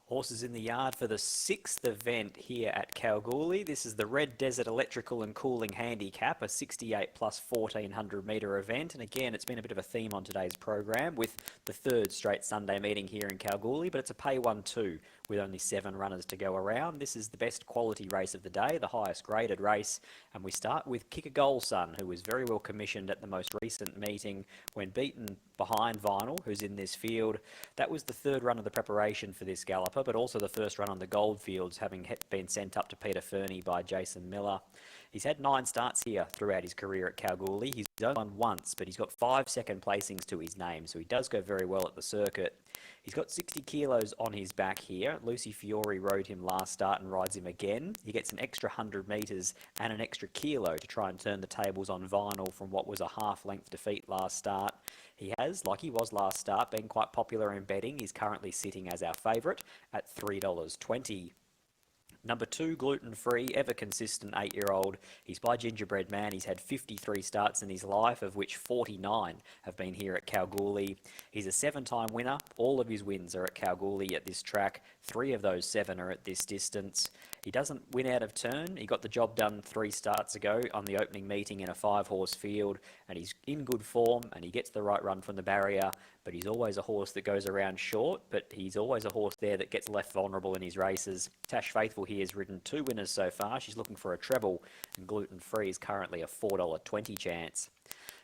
Horses in the yard for the sixth event here at Kalgoorlie. This is the Red Desert Electrical and Cooling Handicap, a 68 plus 1400 metre event. And again, it's been a bit of a theme on today's program with the third straight Sunday meeting here in Kalgoorlie, but it's a pay 1-2 with only 7 runners to go around. This is the best quality race of the day, the highest graded race. And we start with Kick a Goal Son, who was very well commissioned at the most recent meeting when beaten behind Vinyl, who's in this field. That was the third run of the preparation for this galloper, but also the first run on the Goldfields, having been sent up to Peter Fernie by Jason Miller. He's had 9 starts here throughout his career at Kalgoorlie. He's only won once, but he's got 5 second placings to his name, so he does go very well at the circuit. He's got 60 kilos on his back here. Lucy Fiore rode him last start and rides him again. He gets an extra 100 metres and an extra kilo to try and turn the tables on Vinyl from what was a half-length defeat last start. He has, like he was last start, been quite popular in betting. He's currently sitting as our favourite at $3.20. Number 2, gluten-free, ever consistent 8-year-old. He's by Gingerbread Man. He's had 53 starts in his life, of which 49 have been here at Kalgoorlie. He's a 7-time winner. All of his wins are at Kalgoorlie at this track. 3 of those 7 are at this distance. He doesn't win out of turn. He got the job done 3 starts ago on the opening meeting in a 5-horse field, and he's in good form, and he gets the right run from the barrier, but he's always a horse that goes around short, but he's always a horse there that gets left vulnerable in his races. Tash Faithful here has ridden 2 winners so far. She's looking for a treble, and gluten-free is currently a $4.20 chance.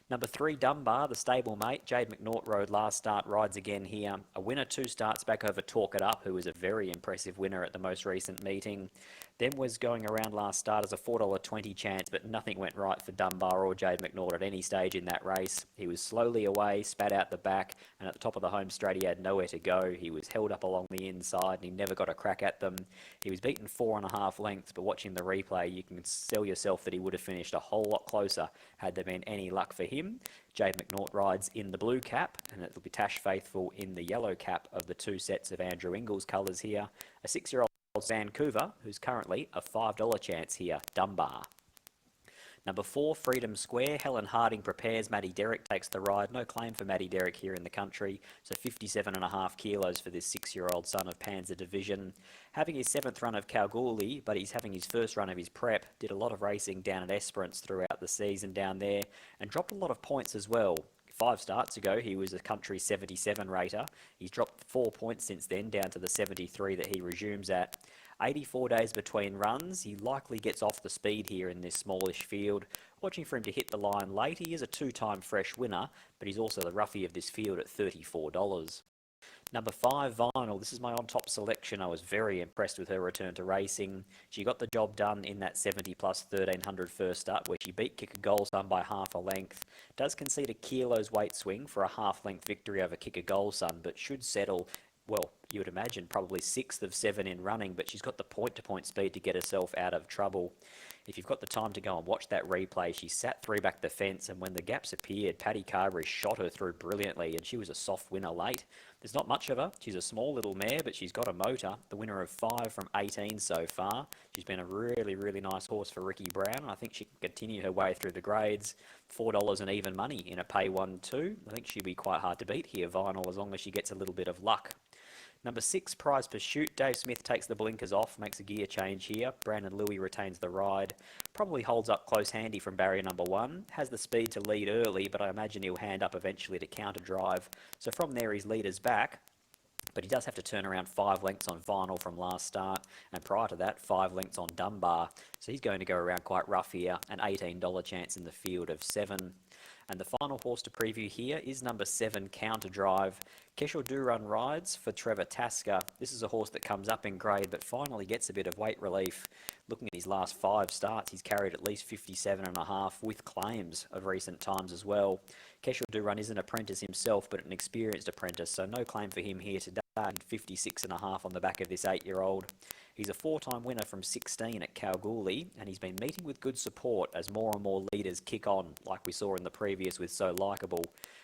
Number 3, Dunbar, the stablemate. Jade McNaught rode last start, rides again here. A winner 2 starts back over Talk It Up, who was a very impressive winner at the most recent meeting. Then was going around last start as a $4.20 chance, but nothing went right for Dunbar or Jade McNaught at any stage in that race. He was slowly away, spat out the back, and at the top of the home straight he had nowhere to go. He was held up along the inside and he never got a crack at them. He was beaten 4.5 lengths, but watching the replay you can sell yourself that he would have finished a whole lot closer had there been any luck for him. Jade McNaught rides in the blue cap, and it'll be Tash Faithful in the yellow cap of the 2 sets of Andrew Ingles colours here. A 6-year-old Vancouver, who's currently a $5 chance here, Dunbar. Number 4, Freedom Square. Helen Harding prepares. Maddie Derrick takes the ride. No claim for Maddie Derrick here in the country. So 57.5 kilos for this 6-year-old son of Panzer Division. Having his 7th run of Kalgoorlie, but he's having his first run of his prep. Did a lot of racing down at Esperance throughout the season down there and dropped a lot of points as well. 5 starts ago, he was a country 77 rater. He's dropped 4 points since then, down to the 73 that he resumes at. 84 days between runs. He likely gets off the speed here in this smallish field. Watching for him to hit the line late. He is a 2-time fresh winner, but he's also the roughie of this field at $34. Number 5, Vinyl. This is my on-top selection. I was very impressed with her return to racing. She got the job done in that 70 plus 1300 first start where she beat Kick a Goal Son by half a length. Does concede a kilo's weight swing for a half-length victory over Kick a Goal Son, but should settle, well, you would imagine probably 6th of 7 in running, but she's got the point-to-point speed to get herself out of trouble. If you've got the time to go and watch that replay, she sat 3 back the fence, and when the gaps appeared, Paddy Carberry shot her through brilliantly, and she was a soft winner late. There's not much of her. She's a small little mare, but she's got a motor. The winner of 5 from 18 so far. She's been a really, really nice horse for Ricky Brown, and I think she can continue her way through the grades. $4 and even money in a pay 1-2. I think she'd be quite hard to beat here, Vinyl, as long as she gets a little bit of luck. Number 6, Prize Pursuit. Dave Smith takes the blinkers off, makes a gear change here. Brandon Louis retains the ride. Probably holds up close handy from barrier number 1. Has the speed to lead early, but I imagine he'll hand up eventually to counter drive. So from there, his leader's back. But he does have to turn around 5 lengths on Vinyl from last start, and prior to that, 5 lengths on Dunbar. So he's going to go around quite rough here, an $18 chance in the field of 7. And the final horse to preview here is number 7, Counter Drive. Keshaw Dhurun rides for Trevor Tasker. This is a horse that comes up in grade but finally gets a bit of weight relief. Looking at his last 5 starts, he's carried at least 57.5 with claims of recent times as well. Keshaw Dhurun is an apprentice himself, but an experienced apprentice, so no claim for him here today. 56.5 on the back of this 8-year-old. He's a 4-time winner from 16 at Kalgoorlie, and he's been meeting with good support as more and more leaders kick on, like we saw in the previous with So Likeable.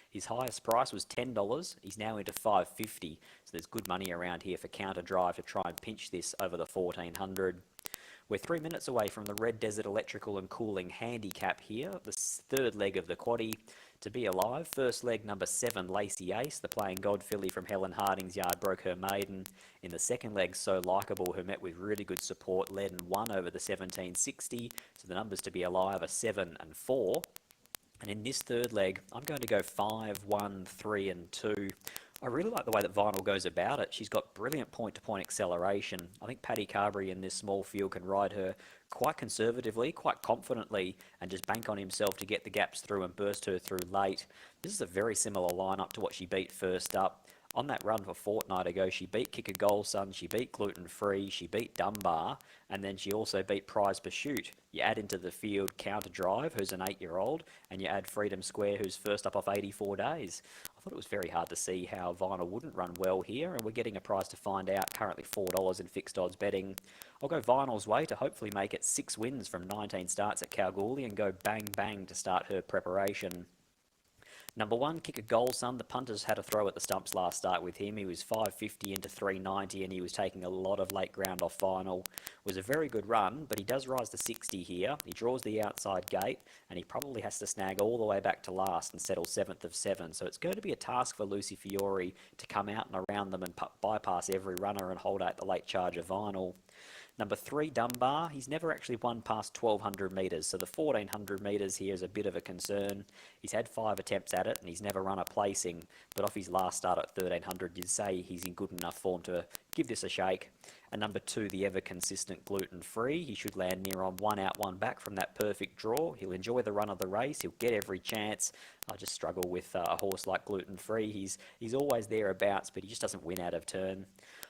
His highest price was $10. He's now into $5.50, so there's good money around here for Counter Drive to try and pinch this over the 1400. We're 3 minutes away from the Red Desert Electrical and Cooling Handicap here, the 3rd leg of the quaddie. to be alive. First leg, number 7, Lacey Ace, the playing God filly from Helen Harding's yard, broke her maiden. In the second leg, So Likeable, who met with really good support, led and won over the 1760. So the numbers to be alive are 7 and 4. And in this third leg, I'm going to go 5, 1, 3 and 2. I really like the way that Vinyl goes about it. She's got brilliant point-to-point acceleration. I think Paddy Carberry in this small field can ride her quite conservatively, quite confidently, and just bank on himself to get the gaps through and burst her through late. This is a very similar lineup to what she beat first up. On that run a fortnight ago, she beat Kick a Goal Son, she beat Gluten Free, she beat Dunbar, and then she also beat Prize Pursuit. You add into the field Counter Drive, who's an 8-year-old, and you add Freedom Square, who's first up off 84 days. I thought it was very hard to see how Vinyl wouldn't run well here, and we're getting a prize to find out, currently $4 in fixed odds betting. I'll go Vinyl's way to hopefully make it 6 wins from 19 starts at Kalgoorlie and go bang bang to start her preparation. Number 1, Kick a Goal Son. The punters had a throw at the stumps last start with him. He was 550 into 390 and he was taking a lot of late ground off Vinyl. It was a very good run, but he does rise to 60 here. He draws the outside gate and he probably has to snag all the way back to last and settle 7th of 7. So it's going to be a task for Lucy Fiore to come out and around them and bypass every runner and hold out the late charge of Vinyl. Number 3, Dunbar. He's never actually won past 1,200 metres, so the 1,400 metres here is a bit of a concern. He's had 5 attempts at it and he's never run a placing, but off his last start at 1,300, you'd say he's in good enough form to give this a shake. And number 2, the ever-consistent Gluten Free. He should land near on 1 out, 1 back from that perfect draw. He'll enjoy the run of the race. He'll get every chance. I just struggle with a horse like Gluten Free. He's always thereabouts, but he just doesn't win out of turn.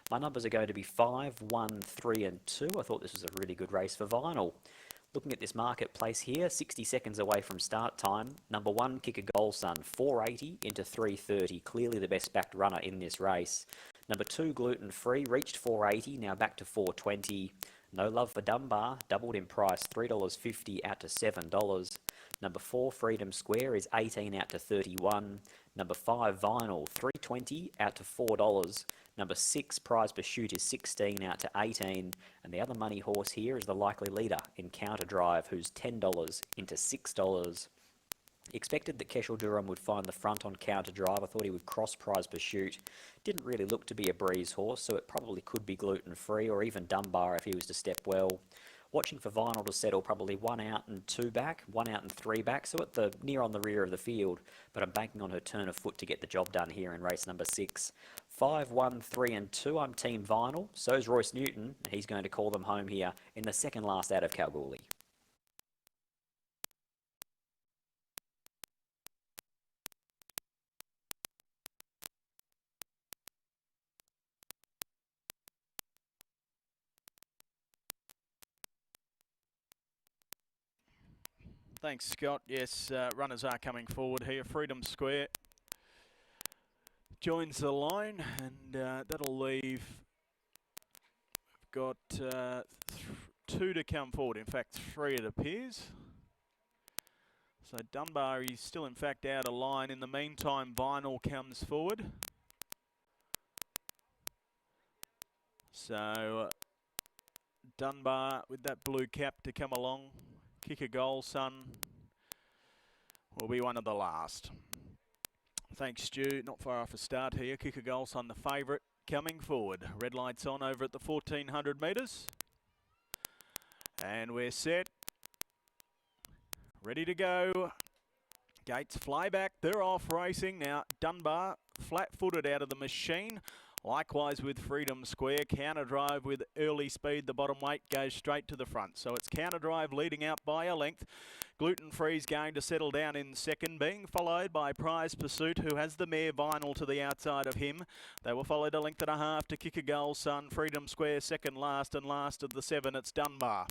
My numbers are going to be 5, 1, 3 and 2. I thought this was a really good race for Vinyl. Looking at this marketplace here, 60 seconds away from start time. Number 1, Kick a Goal Son, 480 into 330. Clearly the best backed runner in this race. Number 2, Gluten Free, reached 480, now back to 420. No Love for Dunbar, doubled in price, $3.50 out to $7. Number 4, Freedom Square, is 18 out to 31. Number 5, Vinyl, 320 out to $4. Number 6, Prize Pursuit, is 16 out to 18. And the other money horse here is the likely leader in Counter Drive, who's $10 into $6. Expected that Keshaw Dhurun would find the front on Counter Drive. I thought he would cross Prize Pursuit. Didn't really look to be a breeze horse, so it probably could be Gluten Free or even Dunbar if he was to step well. Watching for Vinyl to settle probably 1 out and 2 back, 1 out and 3 back, so at the near on the rear of the field, but I'm banking on her turn of foot to get the job done here in race number 6. 5, 1, 3 and 2, I'm Team Vinyl. So's Royce Newton, and he's going to call them home here in the second last out of Kalgoorlie. Thanks, Scott. Yes, runners are coming forward here. Freedom Square joins the line, and that'll leave. We've got 2 to come forward. In fact, 3 it appears. So Dunbar is still, in fact, out of line. In the meantime, Vinyl comes forward. So Dunbar with that blue cap to come along. Kick a Goal Son will be one of the last. Thanks, Stu. Not far off a start here. Kick a Goal Son, the favourite, coming forward. Red lights on over at the 1,400 metres. And we're set. Ready to go. Gates fly back. They're off racing. Now Dunbar flat-footed out of the machine. Likewise with Freedom Square. Counter Drive with early speed. The bottom weight goes straight to the front. So it's Counter Drive leading out by a length. Gluten Free's going to settle down in second, being followed by Prize Pursuit, who has the mare Vinyl to the outside of him. They were followed 1.5 lengths to Kick a Goal Son. Freedom Square second last, and last of the 7, it's Dunbar.